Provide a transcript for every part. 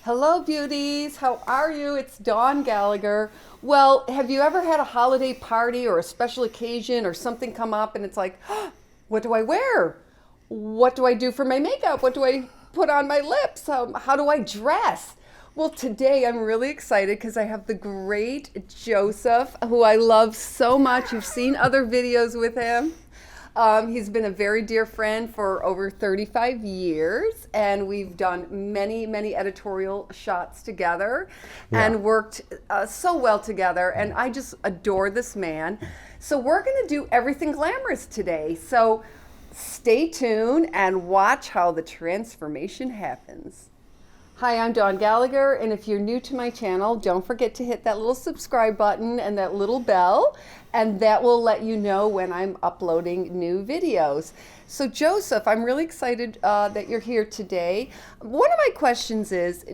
Hello, beauties. How are you? It's Dawn Gallagher. Well, have you ever had a holiday party or a special occasion or something come up and it's like, what do I wear? What do I do for my makeup? What do I put on my lips? How do I dress? Well, today I'm really excited because I have the great Joseph, who I love so much. You've seen other videos with him. He's been a very dear friend for over 35 years, and we've done many, many editorial shots together and worked so well together, and I just adore this man. So we're going to do everything glamorous today. So stay tuned and watch how the transformation happens. Hi, I'm Dawn Gallagher, and if you're new to my channel, don't forget to hit that little subscribe button and that little bell, and that will let you know when I'm uploading new videos. So Joseph, I'm really excited that you're here today. One of my questions is,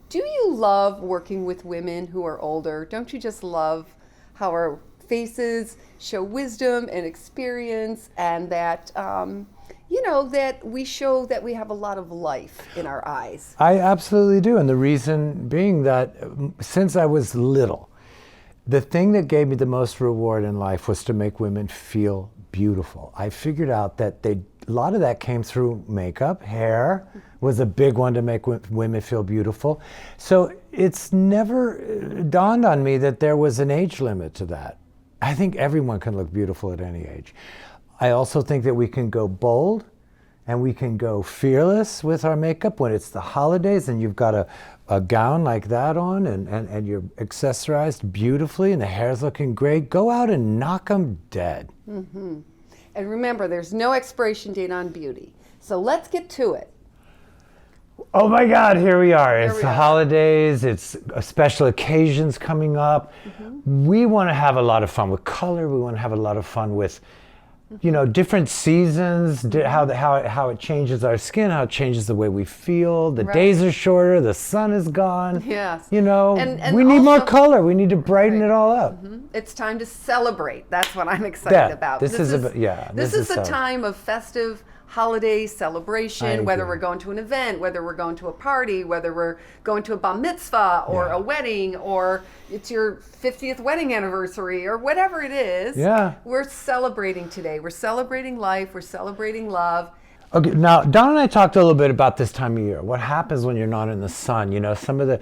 do you love working with women who are older? Don't you just love how our faces show wisdom and experience, and that that we show that we have a lot of life in our eyes? I absolutely do. And the reason being that since I was little, the thing that gave me the most reward in life was to make women feel beautiful. I figured out that a lot of that came through makeup. Hair was a big one to make women feel beautiful. So it's never dawned on me that there was an age limit to that. I think everyone can look beautiful at any age. I also think that we can go bold and we can go fearless with our makeup when it's the holidays and you've got a gown like that on and you're accessorized beautifully and the hair's looking great. Go out and knock them dead. Mm-hmm. And remember, there's no expiration date on beauty. So let's get to it. Oh my God, here we are. It's the holidays, it's special occasions coming up. Mm-hmm. We want to have a lot of fun with color. We want to have a lot of fun with different seasons, how it changes our skin, how it changes the way we feel. The days are shorter, the sun is gone. Yes. And we need more color. We need to brighten it all up. Mm-hmm. It's time to celebrate. That's what I'm excited about. This is a time of festive holiday celebration, whether we're going to an event, whether we're going to a party, whether we're going to a bar mitzvah or a wedding, or it's your 50th wedding anniversary or whatever it is. Yeah. We're celebrating today. We're celebrating life. We're celebrating love. Okay, now Dawn and I talked a little bit about this time of year. What happens when you're not in the sun? Some of the,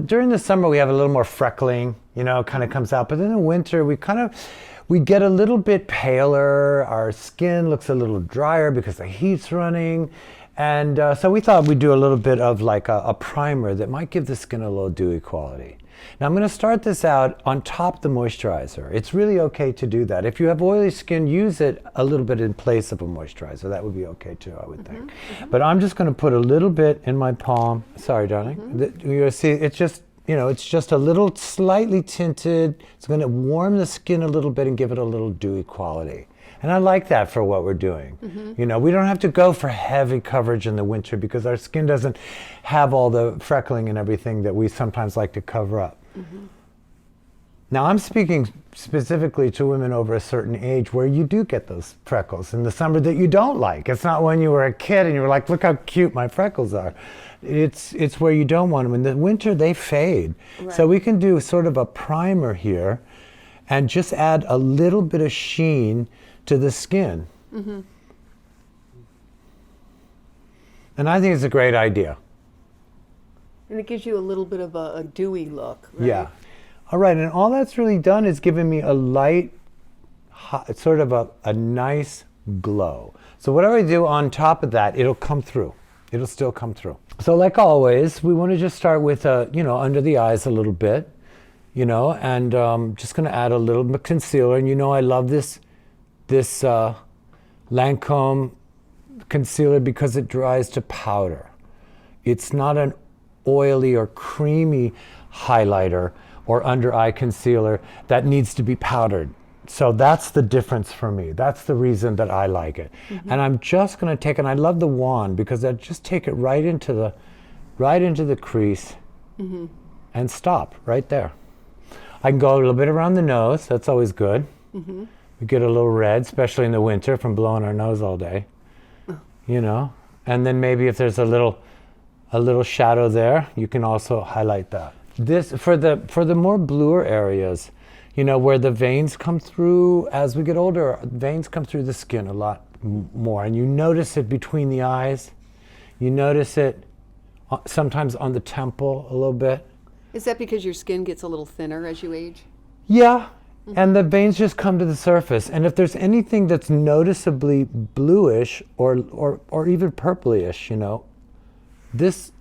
during the summer we have a little more freckling, kind of comes out. But in the winter we get a little bit paler. Our skin looks a little drier because the heat's running. And so we thought we'd do a little bit of like a primer that might give the skin a little dewy quality. Now I'm going to start this out on top of the moisturizer. It's really okay to do that. If you have oily skin, use it a little bit in place of a moisturizer. That would be okay too, I would think. Mm-hmm. But I'm just going to put a little bit in my palm. Sorry, darling. Mm-hmm. You'll see it's just, it's just a little slightly tinted. It's going to warm the skin a little bit and give it a little dewy quality. And I like that for what we're doing. Mm-hmm. We don't have to go for heavy coverage in the winter because our skin doesn't have all the freckling and everything that we sometimes like to cover up. Mm-hmm. Now I'm speaking specifically to women over a certain age where you do get those freckles in the summer that you don't like. It's not when you were a kid and you were like, look how cute my freckles are. It's where you don't want them. In the winter, they fade. Right. So we can do sort of a primer here and just add a little bit of sheen to the skin. Mm-hmm. And I think it's a great idea. And it gives you a little bit of a dewy look, right? Yeah. All right, and all that's really done is giving me a light, sort of a nice glow. So whatever I do on top of that, it'll come through. It'll still come through. So like always, we want to just start with, under the eyes a little bit, and just going to add a little bit of concealer. And I love this Lancome concealer because it dries to powder. It's not an oily or creamy highlighter or under eye concealer that needs to be powdered. So that's the difference for me. That's the reason that I like it. Mm-hmm. And I'm just going to take, and I love the wand because I just take it right into the crease and stop right there. I can go a little bit around the nose. That's always good. Mm-hmm. We get a little red, especially in the winter from blowing our nose all day. And then maybe if there's a little a little shadow there. You can also highlight that. This for the more bluer areas, you know, where the veins come through. As we get older, veins come through the skin a lot more, and you notice it between the eyes. You notice it sometimes on the temple a little bit. Is that because your skin gets a little thinner as you age? Yeah, and the veins just come to the surface. And if there's anything that's noticeably bluish or even purplyish, you know, this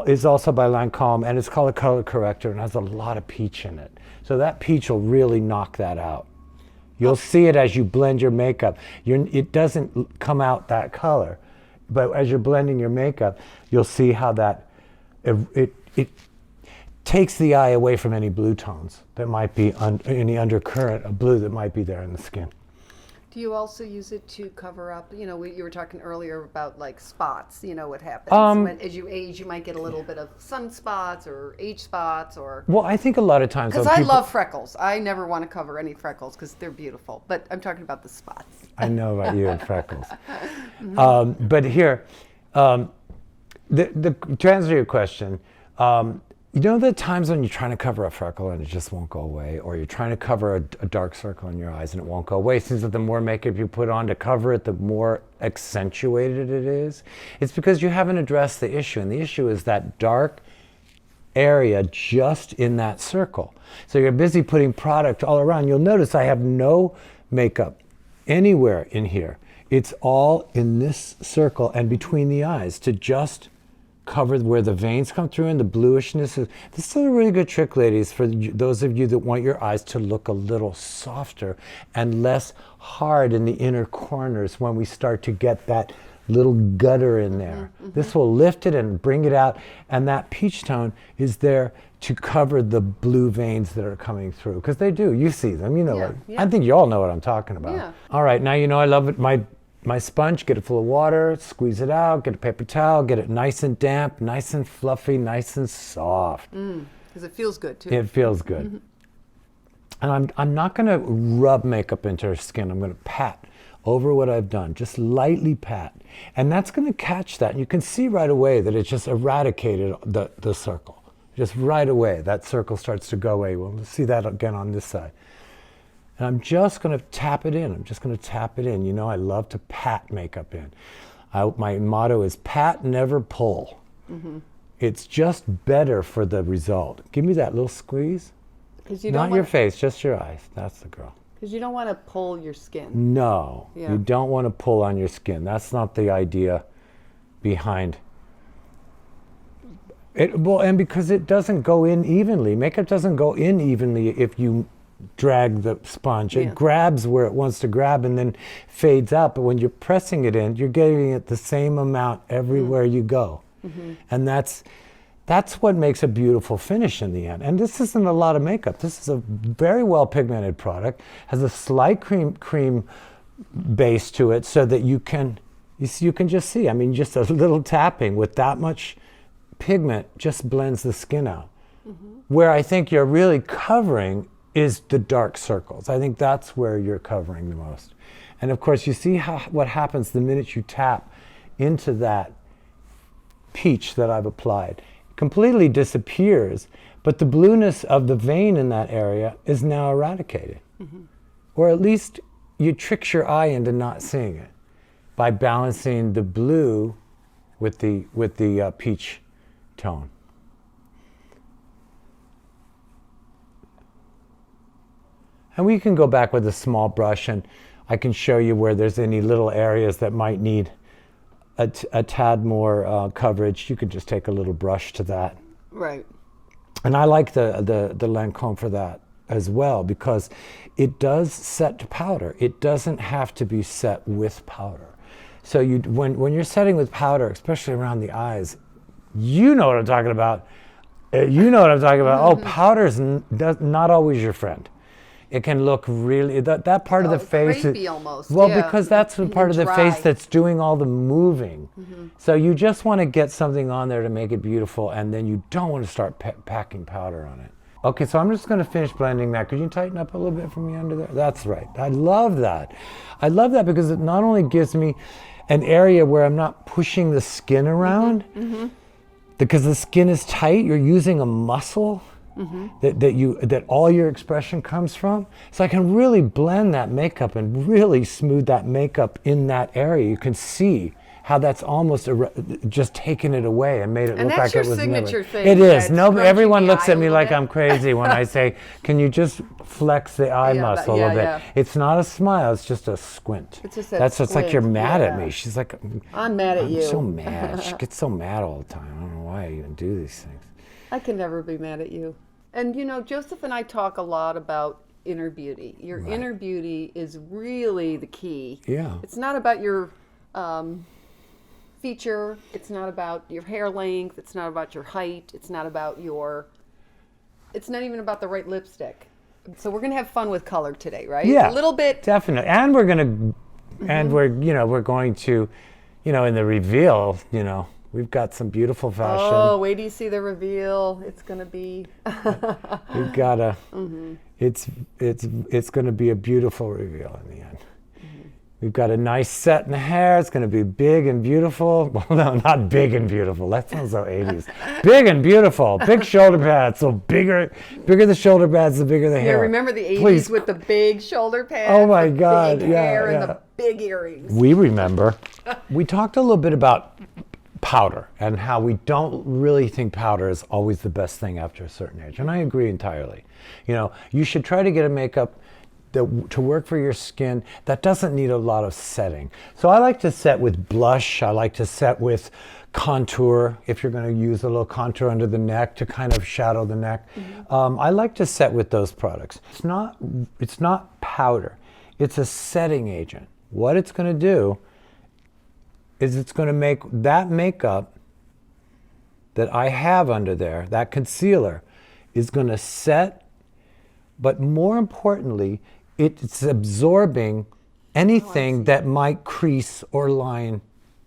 is also by Lancome, and it's called a color corrector and has a lot of peach in it. So that peach will really knock that out. You'll see it as you blend your makeup. It doesn't come out that color, but as you're blending your makeup, you'll see how that it takes the eye away from any blue tones that might be any undercurrent of blue that might be there in the skin. Do you also use it to cover up, you know, you were talking earlier about like spots, you know, what happens as you age, you might get a little bit of sunspots or age spots or... Well, I think a lot of times... Because I love freckles. I never want to cover any freckles because they're beautiful, but I'm talking about the spots. I know about you and freckles. But here, to answer your question, you know the times when you're trying to cover a freckle and it just won't go away, or you're trying to cover a dark circle in your eyes and it won't go away? It seems that the more makeup you put on to cover it, the more accentuated it is. It's because you haven't addressed the issue, and the issue is that dark area just in that circle. So you're busy putting product all around. You'll notice I have no makeup anywhere in here. It's all in this circle and between the eyes to just cover where the veins come through and the bluishness is. This is a really good trick, ladies, for those of you that want your eyes to look a little softer and less hard in the inner corners when we start to get that little gutter in there. This will lift it and bring it out, and that peach tone is there to cover the blue veins that are coming through, because they do. You see them, you know. I think you all know what I'm talking about. Yeah. All right, now you know I love it. My sponge, get it full of water, squeeze it out, get a paper towel, get it nice and damp, nice and fluffy, nice and soft. Because it feels good too. It feels good. And I'm not going to rub makeup into her skin. I'm going to pat over what I've done, just lightly pat. And that's going to catch that. And you can see right away that it's just eradicated the circle. Just right away, that circle starts to go away. We'll see that again on this side. And I'm just going to tap it in. I'm just going to tap it in. You know, I love to pat makeup in. My motto is pat, never pull. It's just better for the result. Give me that little squeeze. Not your face, just your eyes. That's the girl. Because you don't want to pull your skin. No, you don't want to pull on your skin. That's not the idea behind it. Well, and because it doesn't go in evenly. Makeup doesn't go in evenly if you drag the sponge. It grabs where it wants to grab and then fades out. But when you're pressing it in, you're getting it the same amount everywhere you go. And that's what makes a beautiful finish in the end. And this isn't a lot of makeup. This is a very well pigmented product, has a slight cream base to it, so that you can just see. I mean, just a little tapping with that much pigment just blends the skin out. Where I think you're really covering is the dark circles. I think that's where you're covering the most. And of course, you see what happens the minute you tap into that peach that I've applied. Completely disappears, but the blueness of the vein in that area is now eradicated. Or at least you trick your eye into not seeing it by balancing the blue with the peach tone. And we can go back with a small brush, and I can show you where there's any little areas that might need a tad more coverage. You could just take a little brush to that. Right. And I like the Lancome for that as well, because it does set to powder. It doesn't have to be set with powder. So when you're setting with powder, especially around the eyes, you know what I'm talking about. Oh, powder's not always your friend. It can look really, that part of the face. Creepy almost. Well, because that's the part of the face that's doing all the moving. So you just want to get something on there to make it beautiful, and then you don't want to start packing powder on it. Okay, so I'm just going to finish blending that. Could you tighten up a little bit for me under there? That's right. I love that. I love that because it not only gives me an area where I'm not pushing the skin around, because the skin is tight, you're using a muscle that all your expression comes from. So I can really blend that makeup and really smooth that makeup in that area. You can see how that's almost just taken it away and made it look like it was signature never. thing. It is. No, Everyone looks at me like I'm crazy when I say, "Can you just flex the eye muscle a little bit?" Yeah. It's not a smile. It's just a squint. It's just That's squint. like you're mad at Yeah. me. She's like, I'm mad at you. I'm so mad. She gets so mad all the time. I don't know why I even do these things. I can never be mad at you. And you know, Joseph and I talk a lot about inner beauty. Your inner beauty is really the key. Yeah. It's not about your feature. It's not about your hair length. It's not about your height. It's not even about the right lipstick. So we're going to have fun with color today, right? Yeah. A little bit. Definitely. And we're going to, and we're going to, in the reveal, we've got some beautiful fashion. Oh, wait till you see the reveal. It's going to be. We've got a, it's going to be a beautiful reveal in the end. We've got a nice set in the hair. It's going to be big and beautiful. Well, no, not big and beautiful. That sounds so 80s. Big and beautiful. Big shoulder pads. So bigger the shoulder pads, the bigger the hair. Yeah, remember the 80s Please. with the big shoulder pads? Oh my the God, big yeah, hair and yeah. the big earrings. We remember. We talked a little bit about powder and how we don't really think powder is always the best thing after a certain age. And I agree entirely. You should try to get a makeup to work for your skin that doesn't need a lot of setting. So I like to set with blush. I like to set with contour, if you're going to use a little contour under the neck to kind of shadow the neck. I like to set with those products. It's not powder. It's a setting agent. What it's going to do is it's going to make that makeup that I have under there, that concealer, is going to set, but more importantly, it's absorbing anything that might crease or line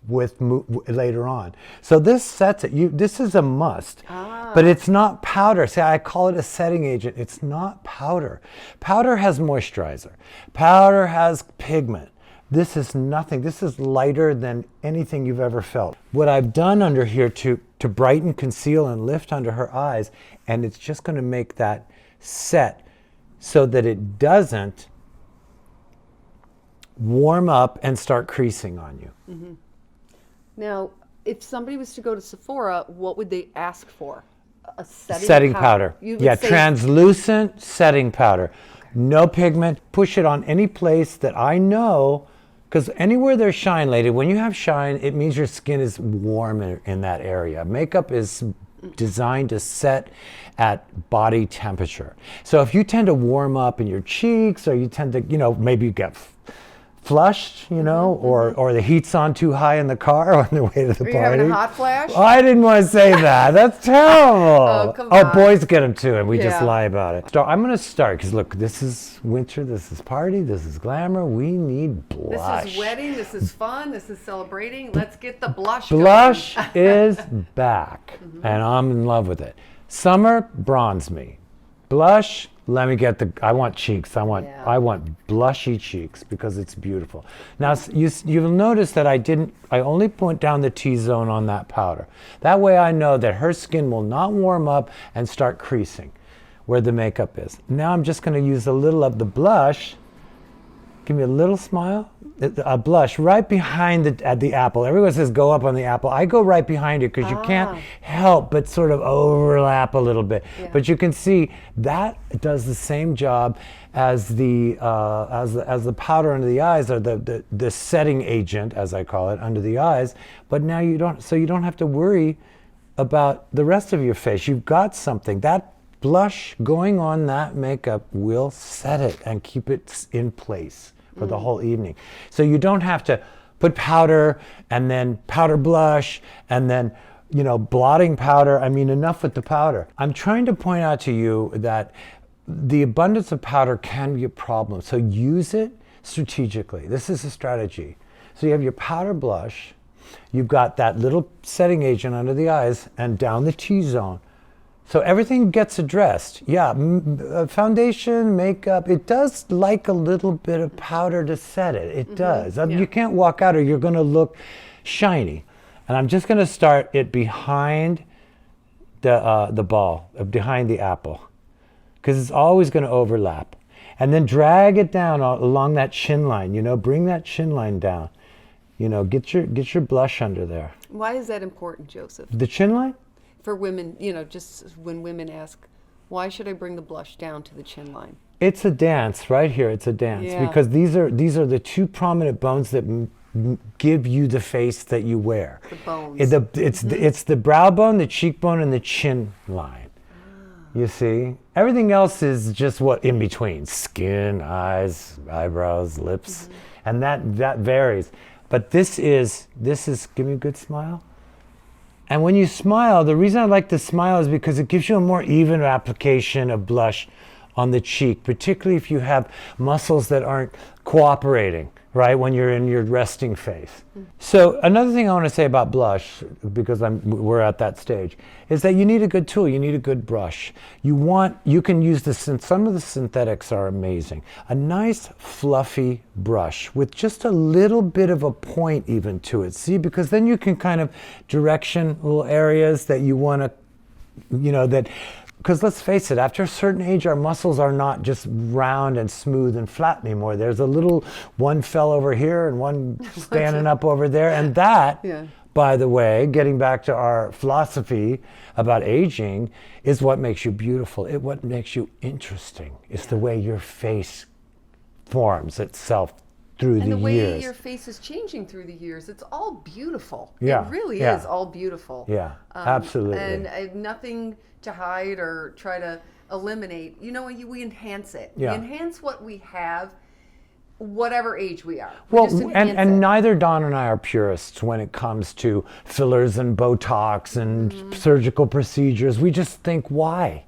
with later on. So this sets it. This is a must, but it's not powder. See, I call it a setting agent. It's not powder. Powder has moisturizer. Powder has pigment. This is nothing. This is lighter than anything you've ever felt. What I've done under here to brighten, conceal, and lift under her eyes, and it's just going to make that set so that it doesn't warm up and start creasing on you. Now, if somebody was to go to Sephora, what would they ask for? A setting powder. Yeah, translucent setting powder. Okay. No pigment. Push it on any place that I know, because anywhere there's shine, lady, when you have shine, it means your skin is warm in that area. Makeup is designed to set at body temperature. So if you tend to warm up in your cheeks, or you tend to, maybe you get flushed, or the heat's on too high in the car on the way to the party. Are you having a hot flash? Oh, I didn't want to say that. That's terrible. Oh, come on. Boys get them too, and we just lie about it. So I'm going to start, because look, this is winter, this is party, this is glamour. We need blush. This is wedding, this is fun, this is celebrating. Let's get the blush Blush is back, and I'm in love with it. Summer, bronze me. Blush, let me get I want cheeks. I want blushy cheeks, because it's beautiful. Now, you'll notice that I only put down the T-zone on that powder. That way I know that her skin will not warm up and start creasing where the makeup is. Now I'm just going to use a little of the blush. Give me a little smile. A blush right behind the apple. Everyone says go up on the apple. I go right behind it, because you can't help but sort of overlap a little bit. Yeah. But you can see that does the same job as the powder under the eyes, or the setting agent, as I call it, under the eyes. But now you don't have to worry about the rest of your face. You've got something. That blush going on that makeup will set it and keep it in place for the whole evening. So you don't have to put powder and then powder blush and then blotting powder. I mean, enough with the powder. I'm trying to point out to you that the abundance of powder can be a problem. So use it strategically. This is a strategy. So you have your powder blush, you've got that little setting agent under the eyes and down the T-zone. So everything gets addressed. Yeah, foundation, makeup, it does like a little bit of powder to set it. It does. You can't walk out or you're going to look shiny. And I'm just going to start it behind the ball behind the apple, because it's always going to overlap. And then drag it down along that chin line, bring that chin line down. Get your blush under there. Why is that important, Joseph? The chin line? For women, just when women ask, why should I bring the blush down to the chin line? It's a dance right here. It's a dance because these are the two prominent bones that give you the face that you wear. The bones. It's the brow bone, the cheekbone, and the chin line. You see, everything else is just what in between: skin, eyes, eyebrows, lips, and that varies. But this is give me a good smile. And when you smile, the reason I like to smile is because it gives you a more even application of blush on the cheek, particularly if you have muscles that aren't cooperating, right, when you're in your resting face. So another thing I want to say about blush, because we're at that stage, is that you need a good tool, you need a good brush. You can use some of the synthetics are amazing. A nice fluffy brush with just a little bit of a point even to it, see, because then you can kind of direction little areas that you want to, because let's face it, after a certain age, our muscles are not just round and smooth and flat anymore. There's a little one fell over here and one standing up over there. And that, by the way, getting back to our philosophy about aging, is what makes you beautiful. What makes you interesting. It's the way your face forms itself through the years. And the way your face is changing through the years. It's all beautiful. Yeah. It really is all beautiful. Yeah, absolutely. And nothing to hide or try to eliminate. We enhance it. Yeah. We enhance what we have, whatever age we are. Well, and neither Dawn and I are purists when it comes to fillers and Botox and surgical procedures. We just think, why?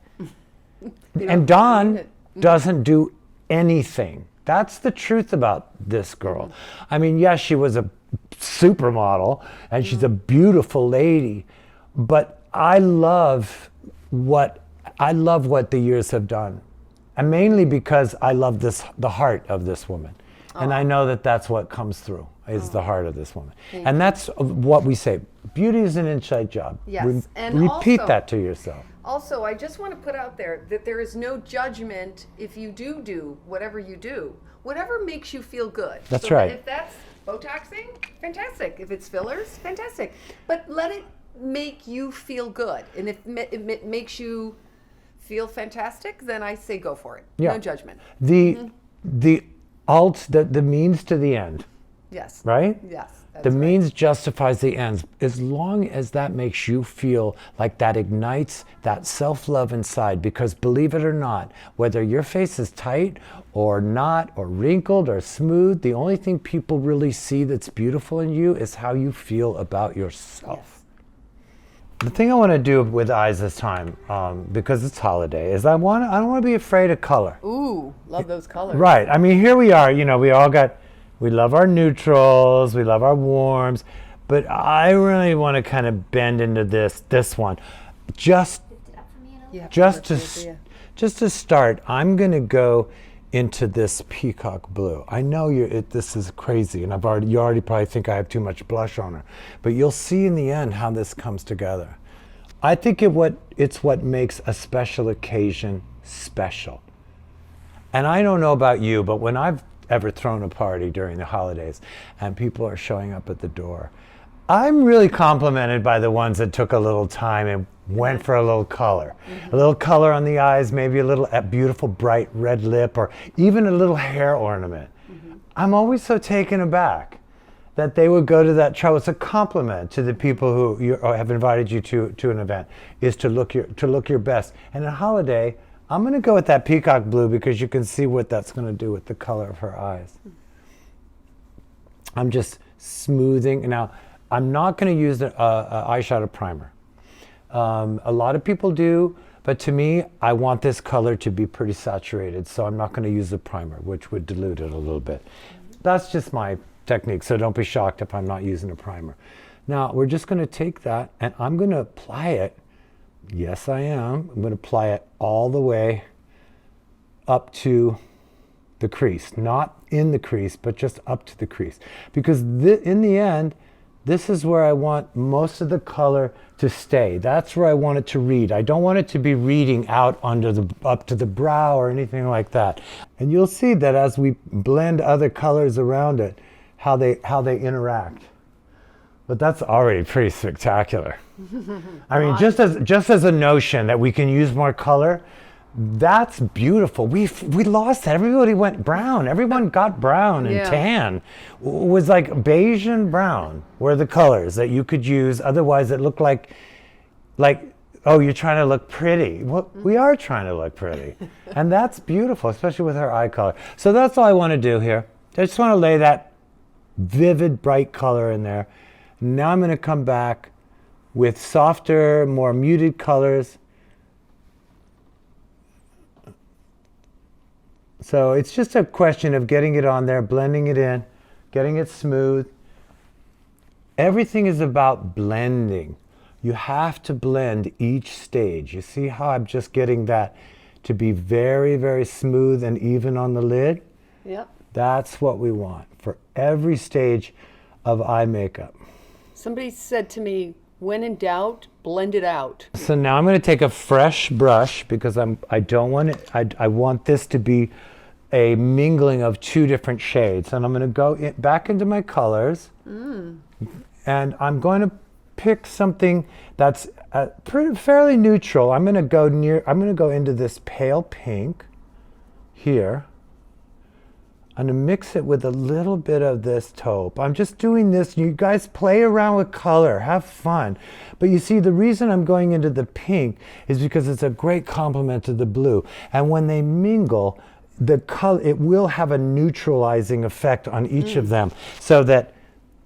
And Dawn doesn't do anything. That's the truth about this girl. I mean, yes, she was a supermodel and she's a beautiful lady, but I love what the years have done, and mainly because I love the heart of this woman, and I know that that's what comes through is the heart of this woman, and that's what we say. Beauty is an inside job. Yes, and repeat also, that to yourself. Also, I just want to put out there that there is no judgment if you do whatever you do, whatever makes you feel good. That's right. If that's Botoxing, fantastic. If it's fillers, fantastic. But let it make you feel good, and if it makes you feel fantastic, then I say go for it. No judgment. The means to the end. Yes. Right? Yes. The means justifies the ends. As long as that makes you feel like that ignites that self-love inside, because believe it or not, whether your face is tight or not, or wrinkled or smooth, the only thing people really see that's beautiful in you is how you feel about yourself. Yes. The thing I want to do with eyes this time, because it's holiday, is I don't want to be afraid of color. Ooh, love those colors. Right. I mean, here we are. We love our neutrals, we love our warms, but I really want to kind of bend into this one. Just to start, I'm going to go into this peacock blue. I know this is crazy, and you already probably think I have too much blush on her, but you'll see in the end how this comes together. I think it's what makes a special occasion special. And I don't know about you, but when I've ever thrown a party during the holidays and people are showing up at the door, I'm really complimented by the ones that took a little time and went for a little color. A little color on the eyes, maybe a beautiful bright red lip, or even a little hair ornament. I'm always so taken aback that they would go to that trouble. It's a compliment to the people who have invited you to an event, is to look your best. And a holiday, I'm going to go with that peacock blue because you can see what that's going to do with the color of her eyes. I'm just smoothing. Now, I'm not going to use an eyeshadow primer. A lot of people do, but to me, I want this color to be pretty saturated, so I'm not going to use a primer, which would dilute it a little bit. That's just my technique, so don't be shocked if I'm not using a primer. Now, we're just going to take that, and I'm going to apply it. Yes, I am. I'm going to apply it all the way up to the crease. Not in the crease, but just up to the crease. Because in the end, This is where I want most of the color to stay. That's where I want it to read. I don't want it to be reading out up to the brow or anything like that. And you'll see that as we blend other colors around it, how they interact. But that's already pretty spectacular. I mean, just as a notion that we can use more color, that's beautiful. We lost that. Everybody went brown. Everyone got brown and tan. It was like beige and brown were the colors that you could use. Otherwise, it looked like, oh, you're trying to look pretty. Well, we are trying to look pretty. And that's beautiful, especially with our eye color. So that's all I want to do here. I just want to lay that vivid, bright color in there. Now I'm going to come back with softer, more muted colors. So it's just a question of getting it on there, blending it in, getting it smooth. Everything is about blending. You have to blend each stage. You see how I'm just getting that to be very, very smooth and even on the lid? Yep. That's what we want for every stage of eye makeup. Somebody said to me, when in doubt, blend it out. So now I'm going to take a fresh brush because I don't want it. I want this to be a mingling of two different shades, and I'm going to go back into my colors, and I'm going to pick something that's fairly neutral. I'm going to go into this pale pink here. I'm going to mix it with a little bit of this taupe. I'm just doing this. You guys play around with color. Have fun. But you see, the reason I'm going into the pink is because it's a great complement to the blue. And when they mingle, the color, it will have a neutralizing effect on each of them. So that,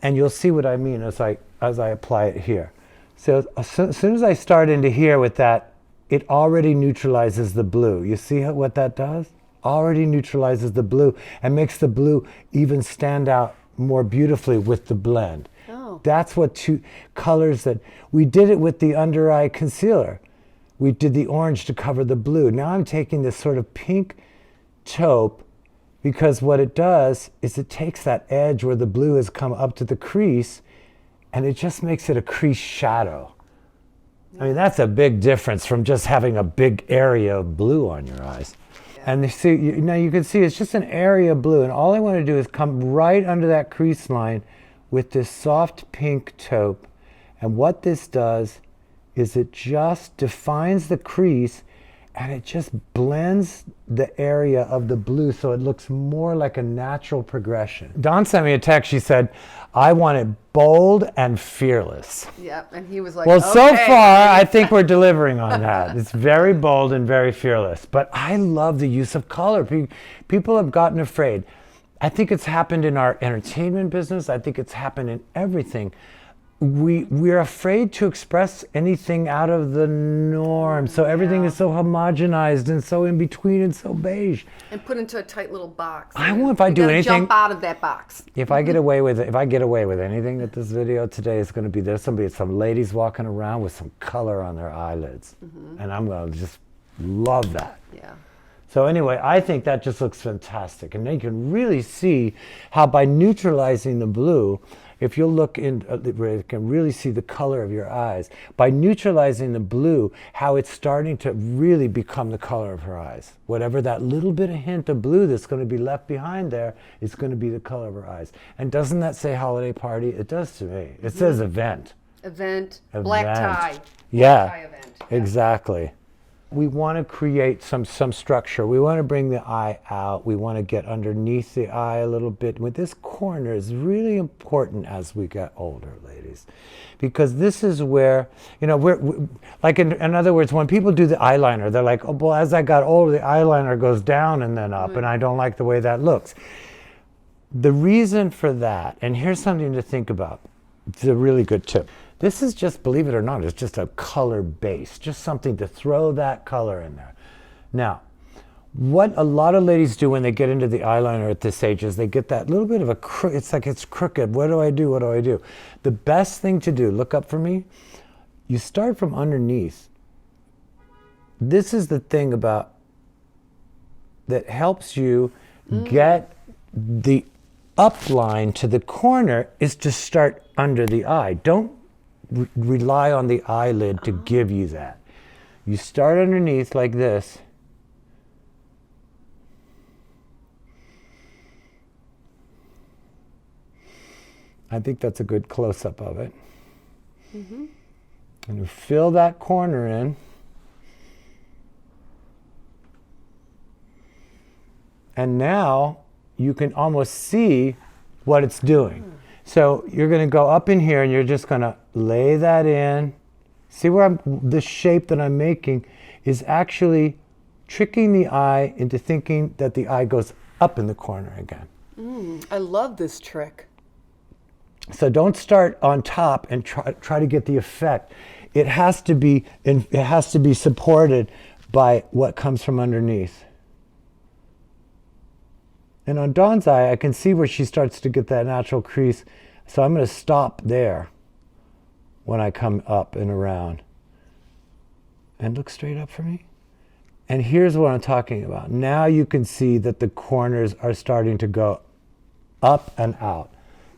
and you'll see what I mean as I apply it here. So as soon as I start into here with that, it already neutralizes the blue. You see what that does? Already neutralizes the blue and makes the blue even stand out more beautifully with the blend. Oh. That's what two colors that we did it with the under eye concealer. We did the orange to cover the blue. Now I'm taking this sort of pink taupe because what it does is it takes that edge where the blue has come up to the crease and it just makes it a crease shadow. I mean, that's a big difference from just having a big area of blue on your eyes. And you see, now you can see it's just an area of blue, and all I want to do is come right under that crease line with this soft pink taupe. And what this does is it just defines the crease, and it just blends the area of the blue so it looks more like a natural progression. Dawn sent me a text. She said, I want it bold and fearless. Yep, and he was like, well, okay. So far, I think we're delivering on that. It's very bold and very fearless. But I love the use of color. People have gotten afraid. I think it's happened in our entertainment business. I think it's happened in everything. We're afraid to express anything out of the norm. So everything is so homogenized and so in between and so beige. And put into a tight little box. I want if I do anything. Jump out of that box. If I get away with it, if I get away with anything at this video today, it's going to be there's some ladies walking around with some color on their eyelids, and I'm going to just love that. Yeah. So anyway, I think that just looks fantastic, and then you can really see how by neutralizing the blue. If you'll look in, you can really see the color of your eyes. By neutralizing the blue, how it's starting to really become the color of her eyes. Whatever that little bit of hint of blue that's going to be left behind there is going to be the color of her eyes. And doesn't that say holiday party? It does to me. It says event. Event, black tie. Yeah, black tie event. Exactly. We want to create some structure. We want to bring the eye out. We want to get underneath the eye a little bit. With this corner is really important as we get older, ladies, because this is where, we're like in other words, when people do the eyeliner, they're like, oh, well, as I got older, the eyeliner goes down and then up, and I don't like the way that looks. The reason for that, and here's something to think about. It's a really good tip. This is just, believe it or not, it's just a color base, just something to throw that color in there. Now, what a lot of ladies do when they get into the eyeliner at this age is they get that little bit of it's like it's crooked. What do I do? What do I do? The best thing to do, look up for me, you start from underneath. This is the thing about that helps you get the up line to the corner is to start under the eye. Don't rely on the eyelid to give you that. You start underneath like this. I think that's a good close-up of it. Mm-hmm. And you fill that corner in. And now you can almost see what it's doing. So you're going to go up in here and you're just going to lay that in. See where the shape that I'm making is actually tricking the eye into thinking that the eye goes up in the corner again. I love this trick. So don't start on top and try to get the effect. It has to be supported by what comes from underneath. And on Dawn's eye, I can see where she starts to get that natural crease. So I'm going to stop there when I come up and around. And look straight up for me. And here's what I'm talking about. Now you can see that the corners are starting to go up and out.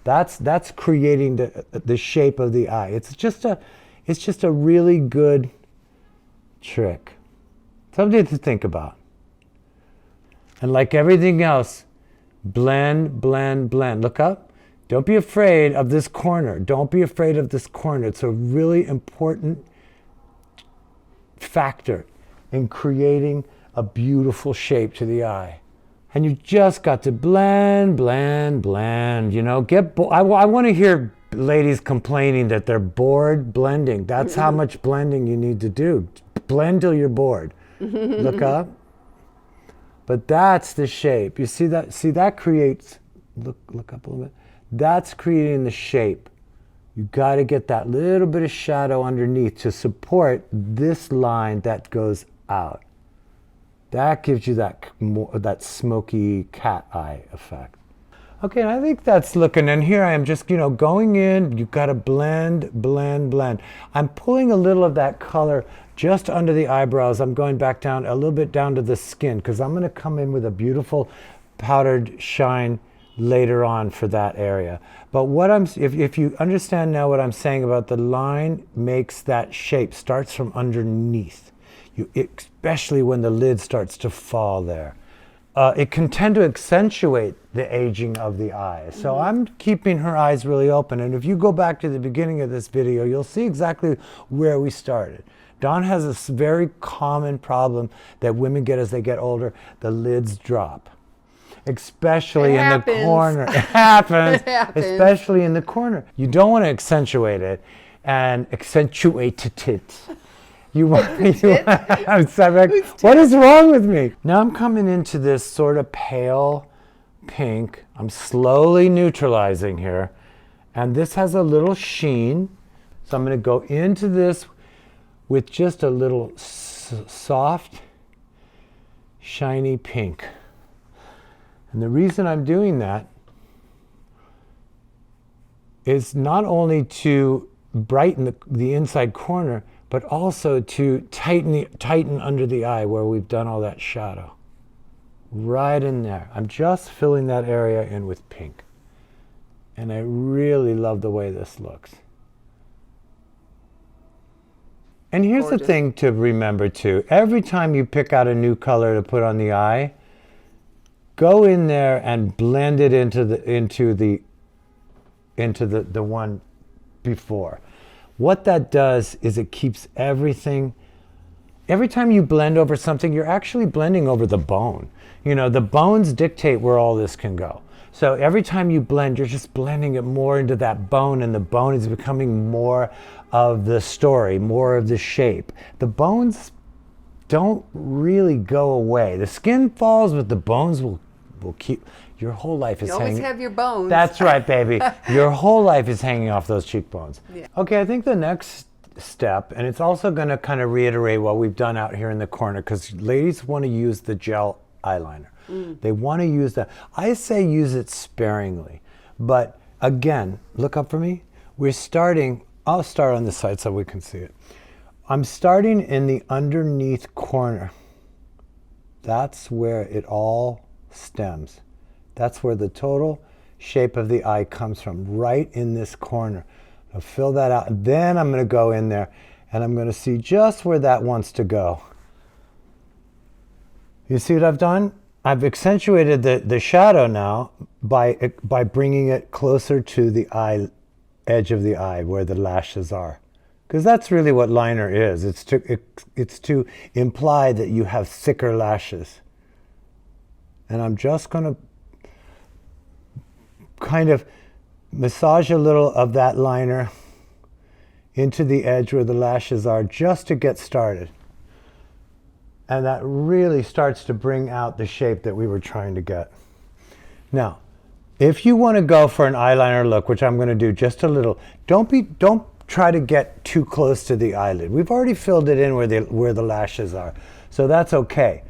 That's creating the shape of the eye. It's just a really good trick. Something to think about. And like everything else, blend, blend, blend. Look up. Don't be afraid of this corner. Don't be afraid of this corner. It's a really important factor in creating a beautiful shape to the eye. And you just got to blend, blend, blend. You know, I want to hear ladies complaining that they're bored blending. That's how much blending you need to do. Blend till you're bored. Look up. But that's the shape. You see that? See, that creates, look up a little bit. That's creating the shape. You got to get that little bit of shadow underneath to support this line that goes out. That gives you that smoky cat eye effect. Okay, and I think that's looking, and here I am just, going in. You've got to blend, blend, blend. I'm pulling a little of that color just under the eyebrows. I'm going back down, a little bit down to the skin, because I'm going to come in with a beautiful powdered shine later on for that area. But if you understand now what I'm saying about the line makes that shape, starts from underneath. Especially when the lid starts to fall there. It can tend to accentuate the aging of the eyes. So I'm keeping her eyes really open. And if you go back to the beginning of this video, you'll see exactly where we started. Dawn has this very common problem that women get as they get older. The lids drop. Especially in the corner. It happens. Especially in the corner. You don't want to accentuate it and accentuate it. I'm sorry, what is wrong with me? Now I'm coming into this sort of pale pink. I'm slowly neutralizing here. And this has a little sheen. So I'm going to go into this with just a little soft, shiny pink. And the reason I'm doing that is not only to brighten the inside corner, but also to tighten under the eye where we've done all that shadow. Right in there. I'm just filling that area in with pink. And I really love the way this looks. And here's the thing to remember too. Every time you pick out a new color to put on the eye, go in there and blend it into the one before. What that does is it keeps everything. Every time you blend over something, you're actually blending over the bone. The bones dictate where all this can go. So every time you blend, you're just blending it more into that bone, and the bone is becoming more of the story, more of the shape. The bones don't really go away. The skin falls, but the bones will keep. Your whole life is hanging. You always have your bones. That's right, baby. Your whole life is hanging off those cheekbones. Yeah. Okay, I think the next step, and it's also going to kind of reiterate what we've done out here in the corner, because ladies want to use the gel eyeliner. They want to use that. I say use it sparingly. But again, look up for me. I'll start on this side so we can see it. I'm starting in the underneath corner. That's where it all stems. That's where the total shape of the eye comes from, right in this corner. I'll fill that out, and then I'm going to go in there and I'm going to see just where that wants to go. You see what I've done? I've accentuated the shadow now by bringing it closer to the eye, edge of the eye where the lashes are. Because that's really what liner is. It's to imply that you have thicker lashes. And I'm just going to kind of massage a little of that liner into the edge where the lashes are just to get started. And that really starts to bring out the shape that we were trying to get. Now, if you want to go for an eyeliner look, which I'm going to do just a little, don't try to get too close to the eyelid. We've already filled it in where the lashes are, so that's okay.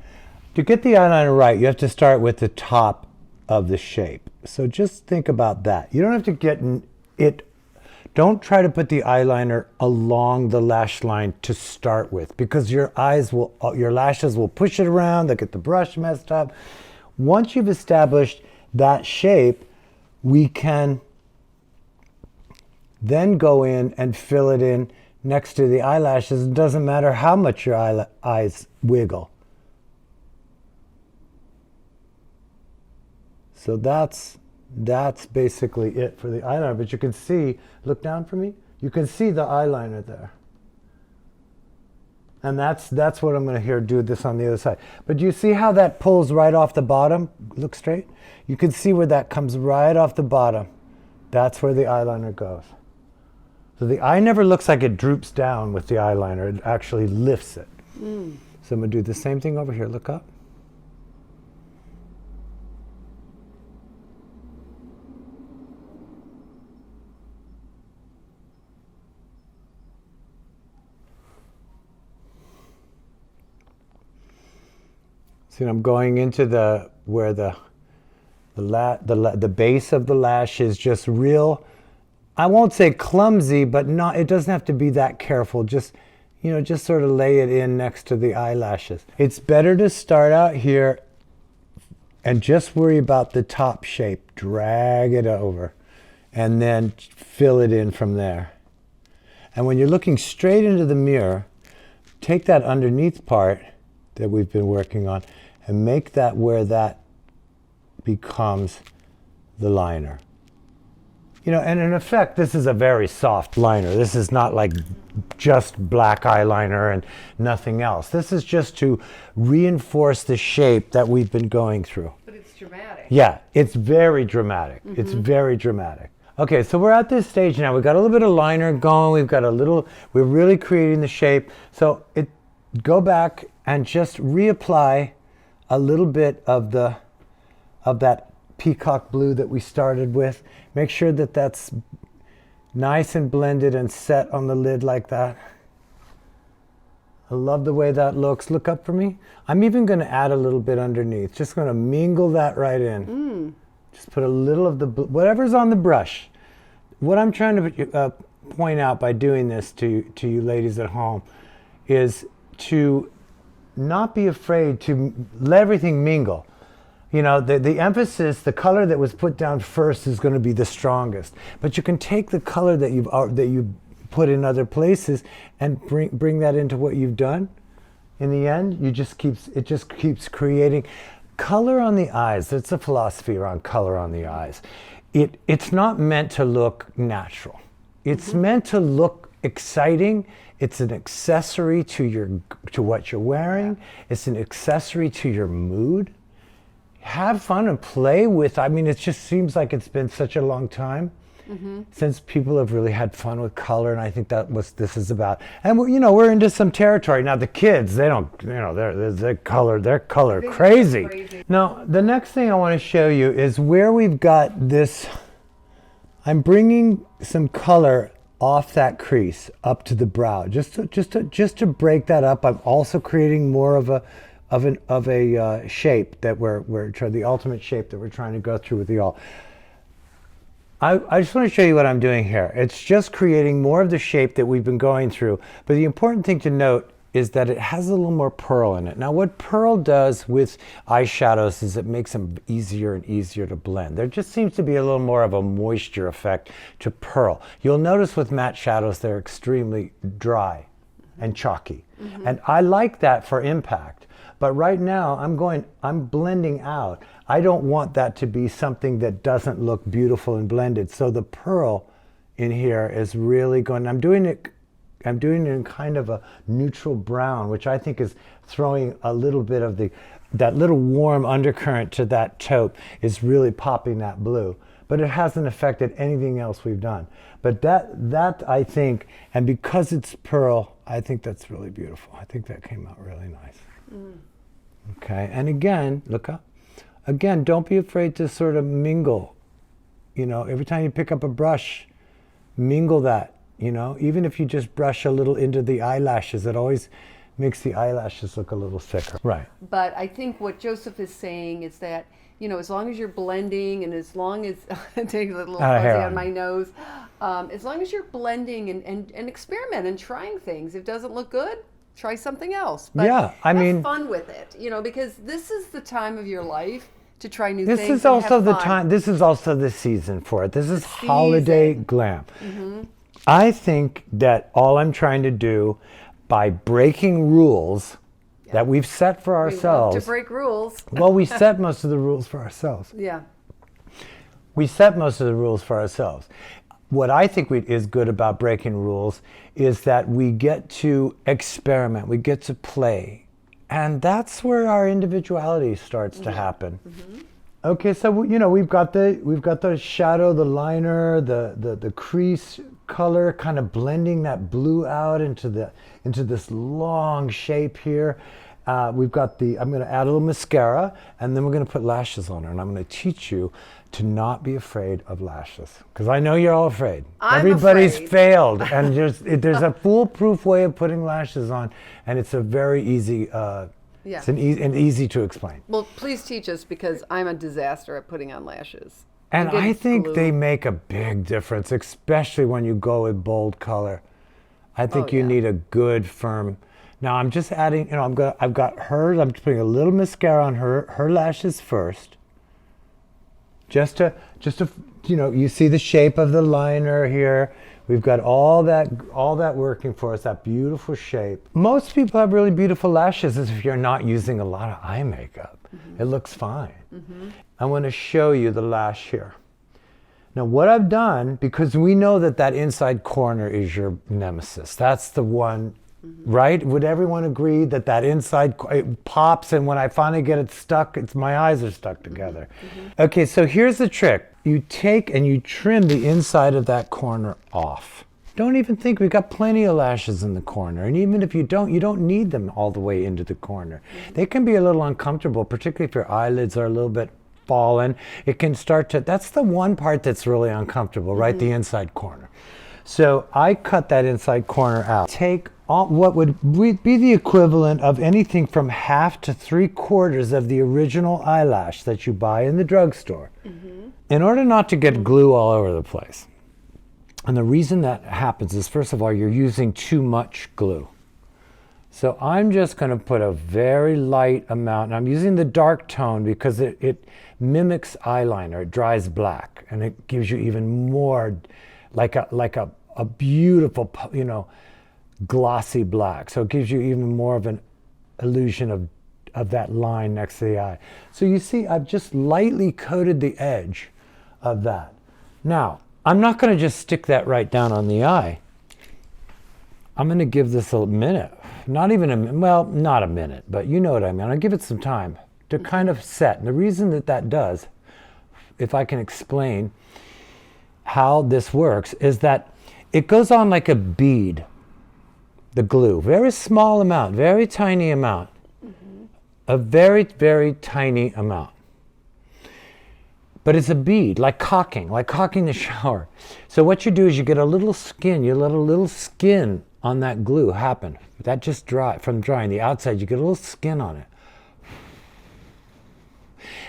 To get the eyeliner right, you have to start with the top of the shape. So just think about that. You don't have to get it. Don't try to put the eyeliner along the lash line to start with, because your lashes will push it around, they'll get the brush messed up. Once you've established that shape, we can then go in and fill it in next to the eyelashes. It doesn't matter how much your eyes wiggle. So that's basically it for the eyeliner. But you can see, look down for me, you can see the eyeliner there. And that's what I'm going to do this on the other side. But do you see how that pulls right off the bottom? Look straight. You can see where that comes right off the bottom. That's where the eyeliner goes. So the eye never looks like it droops down with the eyeliner. It actually lifts it. So I'm going to do the same thing over here. Look up. See, I'm going into where the base of the lash is just real. I won't say clumsy, but it doesn't have to be that careful. Just sort of lay it in next to the eyelashes. It's better to start out here and just worry about the top shape. Drag it over and then fill it in from there. And when you're looking straight into the mirror, take that underneath part that we've been working on and make that where that becomes the liner. And in effect, this is a very soft liner. This is not like just black eyeliner and nothing else. This is just to reinforce the shape that we've been going through. But it's dramatic. Yeah, it's very dramatic. It's very dramatic. Okay, so we're at this stage now. We've got a little bit of liner going. We're really creating the shape. So go back and just reapply a little bit of that peacock blue that we started with. Make sure that that's nice and blended and set on the lid like that. I love the way that looks. Look up for me. I'm even going to add a little bit underneath. Just going to mingle that right in. Just put a little of whatever's on the brush. What I'm trying to point out by doing this to you ladies at home is to not be afraid to let everything mingle. The emphasis, the color that was put down first is going to be the strongest. But you can take the color that you put in other places and bring that into what you've done. In the end, it just keeps creating color on the eyes. That's a philosophy around color on the eyes. It's not meant to look natural. It's meant to look exciting. It's an accessory to what you're wearing. It's an accessory to your mood. Have fun and play with. It just seems like it's been such a long time since people have really had fun with color, and I think that's what this is about. And we're into some territory now. The kids, they're color crazy. Now, the next thing I want to show you is where we've got this. I'm bringing some color off that crease up to the brow, just to break that up. I'm also creating more of a shape that we're trying, the ultimate shape that we're trying to go through with you all. I just want to show you what I'm doing here. It's just creating more of the shape that we've been going through. But the important thing to note is that it has a little more pearl in it. Now what pearl does with eyeshadows is it makes them easier and easier to blend. There just seems to be a little more of a moisture effect to pearl. You'll notice with matte shadows they're extremely dry and chalky. And I like that for impact. But right now I'm blending out. I don't want that to be something that doesn't look beautiful and blended. So the pearl in here is really going, I'm doing it in kind of a neutral brown, which I think is throwing a little bit of that little warm undercurrent to that taupe is really popping that blue. But it hasn't affected anything else we've done. But that I think, and because it's pearl, I think that's really beautiful. I think that came out really nice. Okay, and again, look up. Again, don't be afraid to sort of mingle. You know, every time you pick up a brush, mingle that. You know, even if you just brush a little into the eyelashes, it always makes the eyelashes look a little thicker. Right. But I think what Joseph is saying is that, you know, as long as you're blending and as long as, take a little fuzzy on my nose, as long as you're blending and experiment and trying things, if it doesn't look good, try something else. But yeah, I mean, have fun with it, you know, because this is the time of your life to try new this things. This is also the time, this is also the season for it. This is holiday glam. I think that all I'm trying to do by breaking rules that we've set for ourselves. We love to break rules. Well, we set most of the rules for ourselves. Yeah. We set most of the rules for ourselves. What I think is good about breaking rules is that we get to experiment, we get to play. And that's where our individuality starts to happen. Okay, so you know we've got the shadow, the liner, the crease color, kind of blending that blue out into this long shape here. We've got I'm going to add a little mascara, and then we're going to put lashes on her, and I'm going to teach you to not be afraid of lashes, because I know you're all afraid. Everybody's failed, and there's a foolproof way of putting lashes on, and it's a very easy. It's an easy to explain. Well, please teach us, because I'm a disaster at putting on lashes. And I think they make a big difference, especially when you go with bold color. I think you need a good firm. Now I'm just adding, you know, I've got hers. I'm just putting a little mascara on her lashes first. Just to, you know, you see the shape of the liner here. We've got all that working for us, that beautiful shape. Most people have really beautiful lashes if you're not using a lot of eye makeup. It looks fine. I want to show you the lash here. Now what I've done, because we know that inside corner is your nemesis. That's the one, right? Would everyone agree that inside, it pops, and when I finally get it stuck, my eyes are stuck together. Okay, so here's the trick. You take and you trim the inside of that corner off. Don't even think, we've got plenty of lashes in the corner. And even if you don't need them all the way into the corner. They can be a little uncomfortable, particularly if your eyelids are a little bit fallen. It can start to, that's the one part that's really uncomfortable, right? The inside corner. So I cut that inside corner out. Take what would be the equivalent of anything from 1/2 to 3/4 of the original eyelash that you buy in the drugstore. In order not to get glue all over the place. And the reason that happens is, first of all, you're using too much glue. So I'm just going to put a very light amount, and I'm using the dark tone because it mimics eyeliner. It dries black, and it gives you even more like a beautiful, you know, glossy black. So it gives you even more of an illusion of that line next to the eye. So you see, I've just lightly coated the edge of that. Now, I'm not going to just stick that right down on the eye. I'm going to give this a minute. Not even a minute. Well, not a minute, but you know what I mean. I'll give it some time to kind of set. And the reason that does, if I can explain how this works, is that it goes on like a bead, the glue. Very small amount, very tiny amount. A very, very tiny amount. But it's a bead, like caulking the shower. So what you do is you get a little skin, you let a little skin on that glue happen. That just from drying the outside, you get a little skin on it.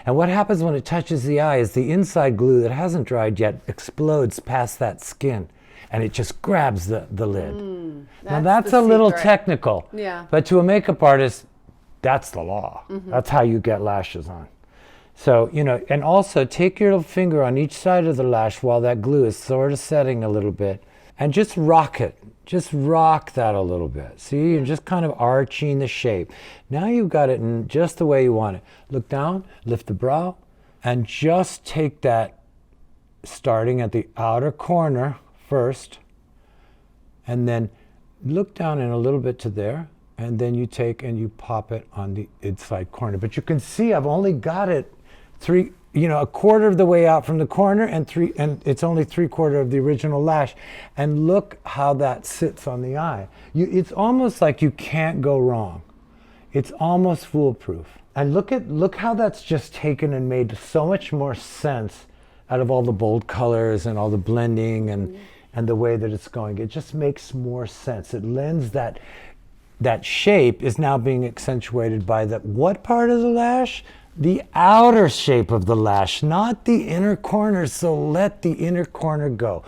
And what happens when it touches the eye is the inside glue that hasn't dried yet explodes past that skin. and it just grabs the lid. Now that's that's a the little secret. technical, Yeah. but to a makeup artist, that's the law. That's how you get lashes on. So, and also take your little finger on each side of the lash while that glue is sort of setting a little bit, and just rock it. Just rock that a little bit. See, you're just kind of arching the shape. Now you've got it in just the way you want it. Look down, lift the brow, and just take that starting at the outer corner first, and then look down in a little bit to there, and then you take and you pop it on the inside corner. But you can see I've only got it a quarter of the way out from the corner, and it's only 3/4 of the original lash. And look how that sits on the eye. It's almost like you can't go wrong. It's almost foolproof. And look how that's just taken and made so much more sense out of all the bold colors and all the blending and the way that it's going. It just makes more sense. It lends that shape is now being accentuated by what part of the lash? The outer shape of the lash, not the inner corner. So let the inner corner go.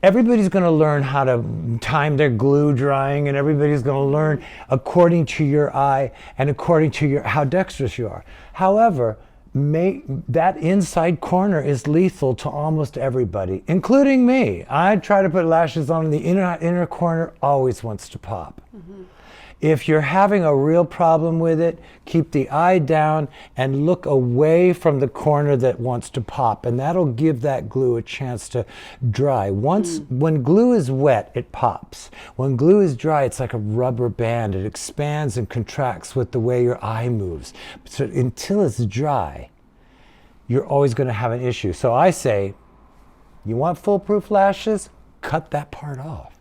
Everybody's going to learn how to time their glue drying, and everybody's going to learn according to your eye and according to how dexterous you are. However, that inside corner is lethal to almost everybody, including me. I try to put lashes on, and the inner corner always wants to pop. If you're having a real problem with it, keep the eye down and look away from the corner that wants to pop, and that'll give that glue a chance to dry. When glue is wet, it pops. When glue is dry, it's like a rubber band. It expands and contracts with the way your eye moves. So until it's dry, you're always going to have an issue. So I say, you want foolproof lashes? Cut that part off.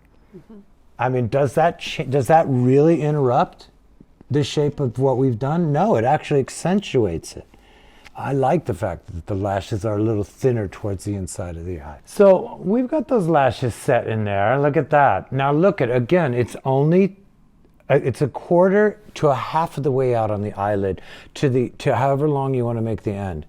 I mean, does that really interrupt the shape of what we've done? No, it actually accentuates it. I like the fact that the lashes are a little thinner towards the inside of the eye. So we've got those lashes set in there. Look at that. Now look at, again, it's a quarter to a half of the way out on the eyelid to however long you want to make the end.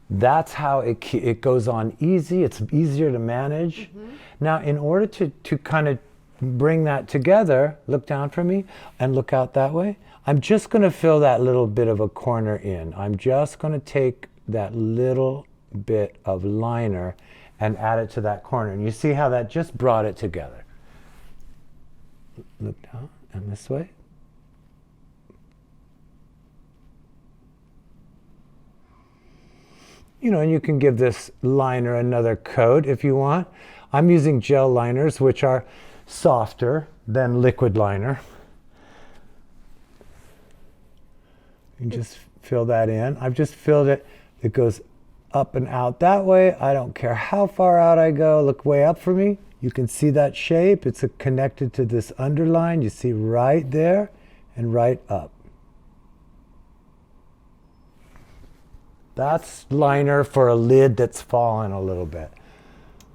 That's how it goes on easy. It's easier to manage. Now, in order to kind of bring that together, look down for me and look out that way. I'm just going to fill that little bit of a corner in. I'm just going to take that little bit of liner and add it to that corner. And you see how that just brought it together. Look down and this way. And you can give this liner another coat if you want. I'm using gel liners, which are softer than liquid liner. You just fill that in. I've just filled it. It goes up and out that way. I don't care how far out I go. Look way up for me. You can see that shape. It's connected to this underline. You see right there and right up. That's liner for a lid that's fallen a little bit.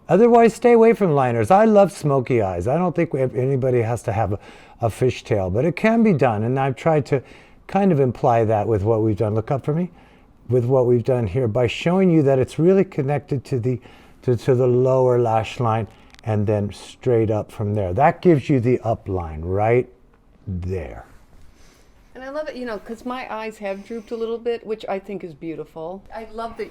Otherwise, stay away from liners. I love smoky eyes. I don't think anybody has to have a fishtail, but it can be done. And I've tried to kind of imply that with what we've done. Look up for me. With what we've done here by showing you that it's really connected to the lower lash line and then straight up from there. That gives you the up line right there. And I love it, because my eyes have drooped a little bit, which I think is beautiful. I love that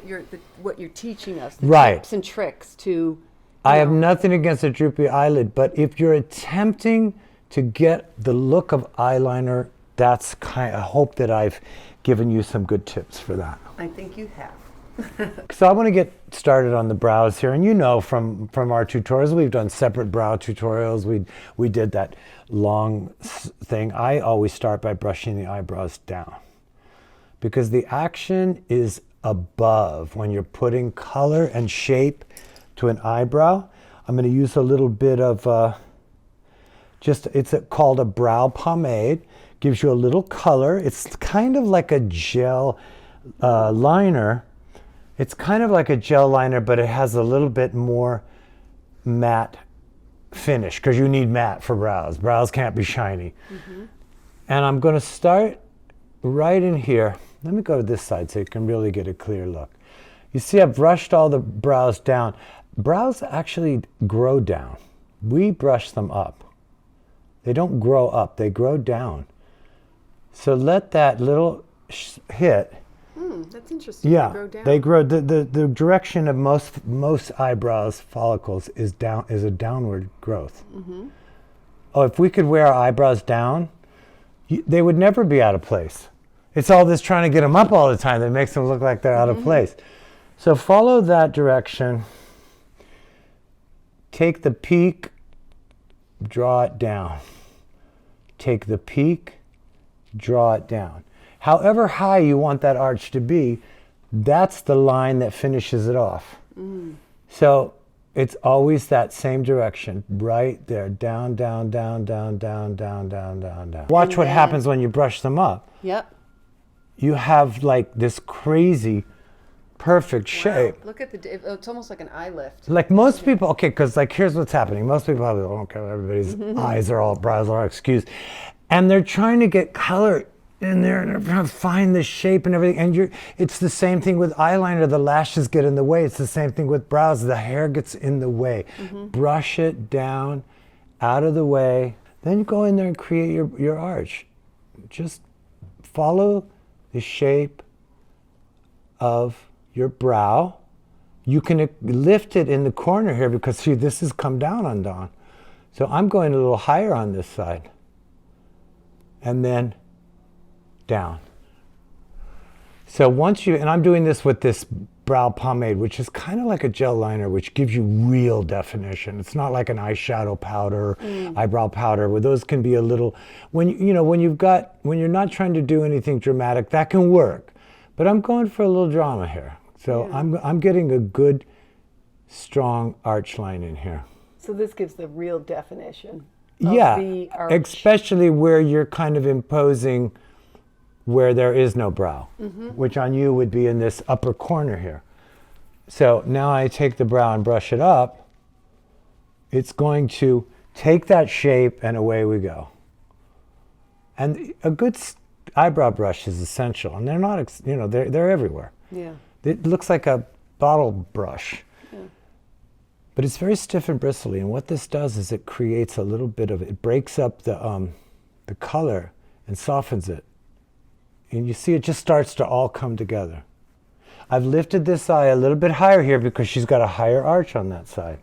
what you're teaching us, the tips and tricks to. I have nothing against a droopy eyelid, but if you're attempting to get the look of eyeliner, I hope that I've given you some good tips for that. I think you have. So I want to get started on the brows here, and from our tutorials, we've done separate brow tutorials. We did that long thing. I always start by brushing the eyebrows down because the action is above when you're putting color and shape to an eyebrow. I'm going to use a little bit of it's called a brow pomade. Gives you a little color. It's kind of like a gel liner. It's kind of like a gel liner, but it has a little bit more matte finish because you need matte for brows. Brows can't be shiny. And I'm going to start right in here. Let me go to this side so you can really get a clear look. You see I've brushed all the brows down. brows actually grow down. We brush them up. They don't grow up, they grow down. So let that little hit. That's interesting. Yeah, They grow down. they grow. The direction of most eyebrows follicles is a downward growth. Oh, if we could wear our eyebrows down, they would never be out of place. It's all this trying to get them up all the time that makes them look like they're out of place. So follow that direction. Take the peak, draw it down. Take the peak, draw it down. However high you want that arch to be, that's the line that finishes it off. So it's always that same direction, right there, down, down, down, down, down, down, down, down, down. Watch what happens when you brush them up. Yep. You have like this crazy, perfect shape. Look at it's almost like an eye lift. Like most people, okay, because like here's what's happening. Most people have, okay, everybody's brows are all excused. And they're trying to get color in there and they're trying to find the shape and everything. And it's the same thing with eyeliner. The lashes get in the way. It's the same thing with brows. The hair gets in the way. Brush it down, out of the way. Then you go in there and create your arch. Just follow the shape of your brow. You can lift it in the corner here because see, this has come down on Dawn. So I'm going a little higher on this side. And then down. So and I'm doing this with this brow pomade, which is kind of like a gel liner, which gives you real definition. It's not like an eyeshadow powder, eyebrow powder, where those can be a little, when you're not trying to do anything dramatic, that can work. But I'm going for a little drama here. So I'm getting a good, strong arch line in here. So this gives the real definition. Yeah, the arch. especially where you're kind of imposing where there is no brow, which on you would be in this upper corner here. So now I take the brow and brush it up. It's going to take that shape and away we go. And a good eyebrow brush is essential, and they're not, they're everywhere. Yeah. It looks like a bottle brush. But it's very stiff and bristly, and what this does is it creates a little bit of, it breaks up the color and softens it. And you see it just starts to all come together. I've lifted this eye a little bit higher here because she's got a higher arch on that side.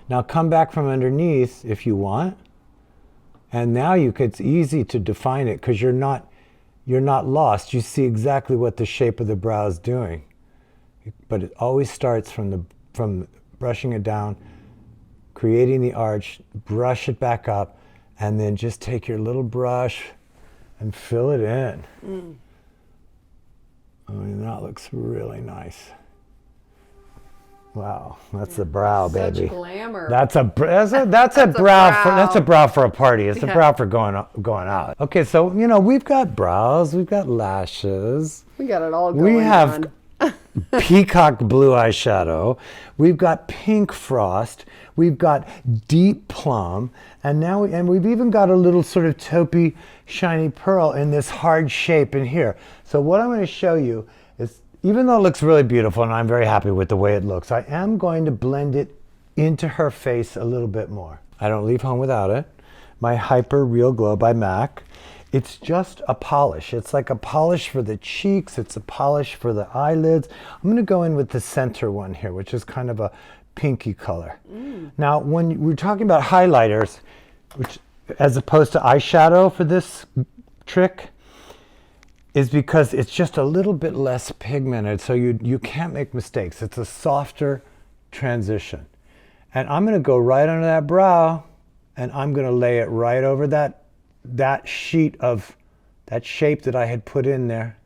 Now come back from underneath if you want, and now it's easy to define it because you're not lost. You see exactly what the shape of the brow is doing. But it always starts from brushing it down, creating the arch, brush it back up, and then just take your little brush and fill it in. I mean, that looks really nice. Wow, that's a brow, baby. Such glamour. That's a brow for a party. It's a brow for going out. Okay, so we've got brows, we've got lashes. We got it all going We have on. peacock blue eyeshadow. We've got pink frost. We've got deep plum, and we've even got a little sort of taupey, shiny pearl in this hard shape in here. So what I'm going to show you is, even though it looks really beautiful and I'm very happy with the way it looks, I am going to blend it into her face a little bit more. I don't leave home without it. My Hyper Real Glow by MAC. It's just a polish. It's like a polish for the cheeks. It's a polish for the eyelids. I'm going to go in with the center one here, which is kind of a pinky color. Now, when we're talking about highlighters, which as opposed to eyeshadow for this trick, is because it's just a little bit less pigmented, so you can't make mistakes. It's a softer transition. And I'm going to go right under that brow, and I'm going to lay it right over that sheet of that shape that I had put in there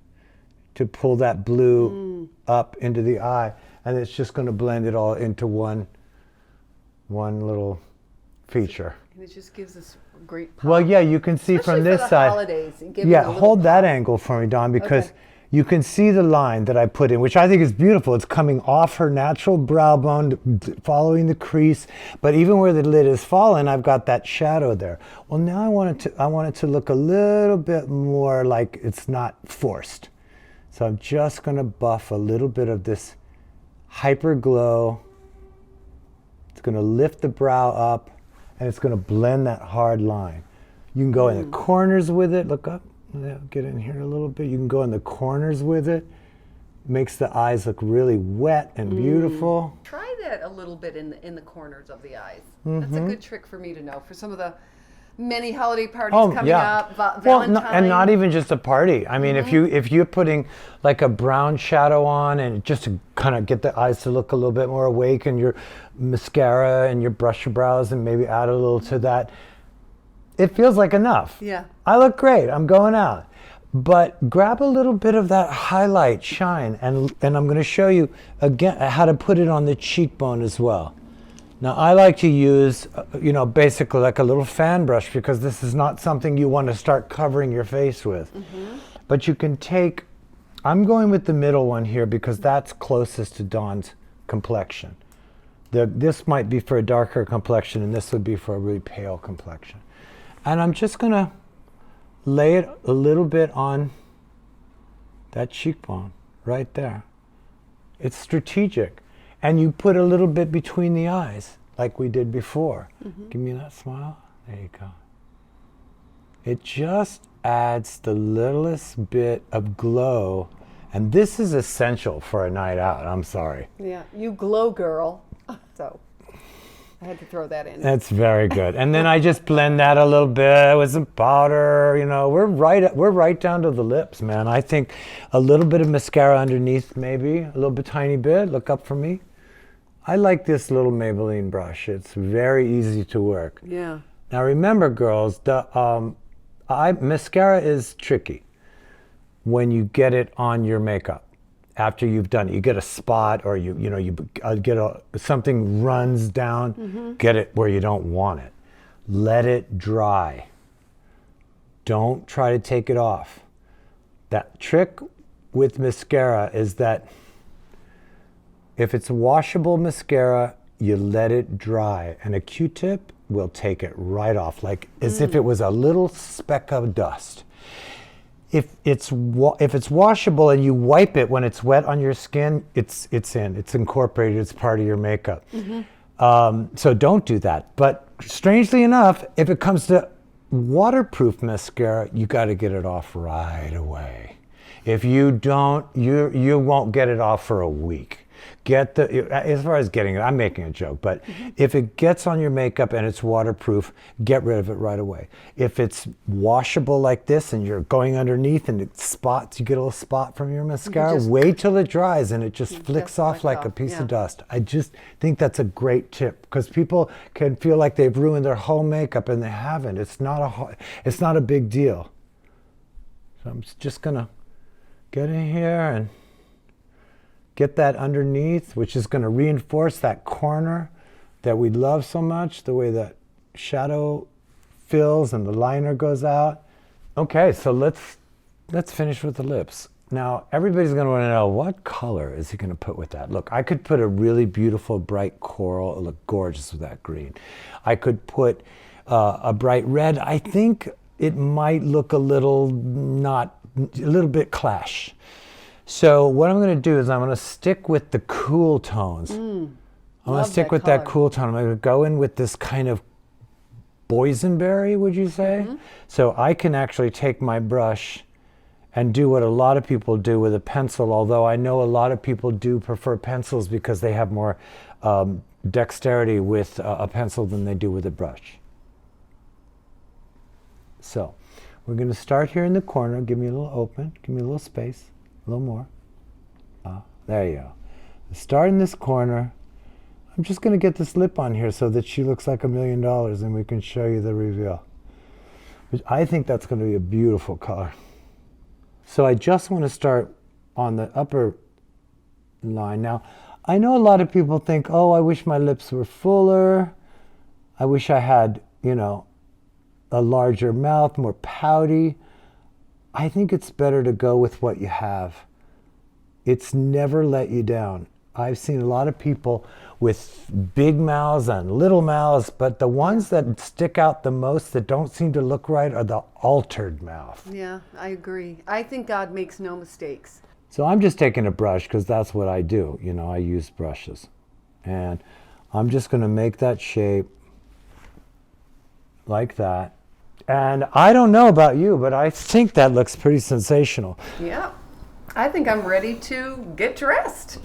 to pull that blue up into the eye, and it's just going to blend it all into one little feature. And it just gives us great pop. Well, yeah, you can see Especially from this for the side. holidays, it gives Yeah, it a little hold that pop. angle for me, Dawn, because Okay. you can see the line that I put in, which I think is beautiful. It's coming off her natural brow bone, following the crease, but even where the lid is fallen, I've got that shadow there. Well, now I want it to look a little bit more like it's not forced. So I'm just going to buff a little bit of this hyper glow. It's going to lift the brow up, and it's going to blend that hard line. You can go in the corners with it. Look up. Yeah, get in here a little bit. You can go in the corners with it. Makes the eyes look really wet and beautiful. Try that a little bit in the corners of the eyes. That's a good trick for me to know for some of the many holiday parties coming up. Valentine's. And not even just a party. I mean, if you're putting like a brown shadow on, and just to kind of get the eyes to look a little bit more awake, and your mascara and your brush your brows and maybe add a little to that, it feels like enough. Yeah. I look great. I'm going out. But grab a little bit of that highlight shine, and I'm going to show you again how to put it on the cheekbone as well. Now, I like to use, basically like a little fan brush, because this is not something you want to start covering your face with. But you can take, I'm going with the middle one here because that's closest to Dawn's complexion. This might be for a darker complexion, and this would be for a really pale complexion. And I'm just going to lay it a little bit on that cheekbone right there. It's strategic. And you put a little bit between the eyes like we did before. Give me that smile. There you go. It just adds the littlest bit of glow. And this is essential for a night out. I'm sorry. Yeah, you glow, girl. So I had to throw that in. That's very good. And then I just blend that a little bit with some powder. We're right down to the lips, man. I think a little bit of mascara underneath, maybe a little bit, tiny bit. Look up for me. I like this little Maybelline brush. It's very easy to work. Yeah. Now remember, girls, the mascara is tricky when you get it on your makeup. After you've done it, you get a spot, or you get something runs down. Get it where you don't want it. Let it dry. Don't try to take it off. That trick with mascara is that if it's washable mascara, you let it dry, and a Q-tip will take it right off, like as if it was a little speck of dust. If it's washable and you wipe it when it's wet on your skin, it's incorporated, it's part of your makeup. So don't do that. But strangely enough, if it comes to waterproof mascara, you got to get it off right away. If you don't, you won't get it off for a week. As far as getting it, I'm making a joke, but if it gets on your makeup and it's waterproof, get rid of it right away. If it's washable like this and you're going underneath and it spots, you get a little spot from your mascara, wait till it dries and it just flicks off like a piece of dust. I just think that's a great tip, because people can feel like they've ruined their whole makeup and they haven't. It's not a big deal. So I'm just gonna get in here and get that underneath, which is going to reinforce that corner that we love so much, the way that shadow fills and the liner goes out. Okay, so let's finish with the lips. Now, everybody's going to want to know, what color is he going to put with that? Look, I could put a really beautiful bright coral. It'll look gorgeous with that green. I could put a bright red. I think it might look a little bit clash. So what I'm going to do is I'm going to stick with the cool tones. I'm going to stick with that cool tone. I'm going to go in with this kind of boysenberry, would you say? So I can actually take my brush and do what a lot of people do with a pencil, although I know a lot of people do prefer pencils because they have more dexterity with a pencil than they do with a brush. So we're going to start here in the corner. Give me a little open. Give me a little space. A little more. There you go. Start in this corner. I'm just going to get this lip on here so that she looks like $1 million, and we can show you the reveal. Which I think that's going to be a beautiful color. So I just want to start on the upper line. Now, I know a lot of people think, oh, I wish my lips were fuller. I wish I had, a larger mouth, more pouty. I think it's better to go with what you have. It's never let you down. I've seen a lot of people with big mouths and little mouths, but the ones that stick out the most, that don't seem to look right, are the altered mouth. Yeah, I agree. I think God makes no mistakes. So I'm just taking a brush because that's what I do. You know, I use brushes. And I'm just going to make that shape like that. And I don't know about you, but I think that looks pretty sensational. Yeah, I think I'm ready to get dressed.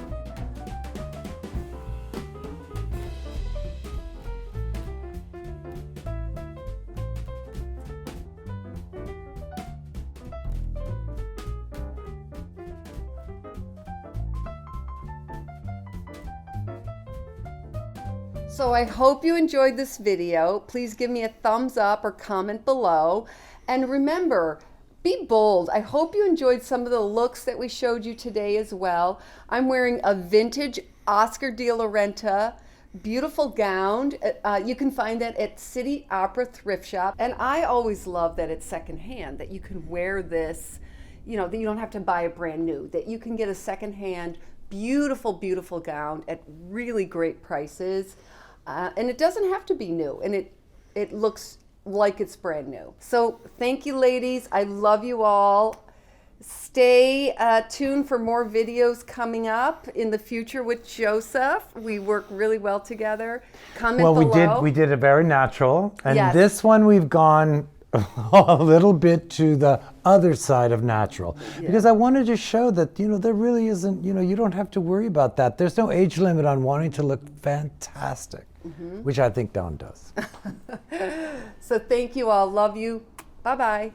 So I hope you enjoyed this video. Please give me a thumbs up or comment below. And remember, be bold. I hope you enjoyed some of the looks that we showed you today as well. I'm wearing a vintage Oscar de la Renta beautiful gown. You can find that at City Opera Thrift Shop. And I always love that it's secondhand, that you can wear this, you know, that you don't have to buy a brand new, that you can get a secondhand, beautiful, beautiful gown at really great prices. And it doesn't have to be new, and it looks like it's brand new. So thank you, ladies. I love you all. Stay tuned for more videos coming up in the future with Joseph. We work really well together. Comment below. We did it very natural, and Yes. This one we've gone a little bit to the other side of natural, because I wanted to show that, you know, there really isn't, you know, you don't have to worry about that. There's no age limit on wanting to look fantastic, which I think Dawn does. So thank you all. Love you. Bye-bye.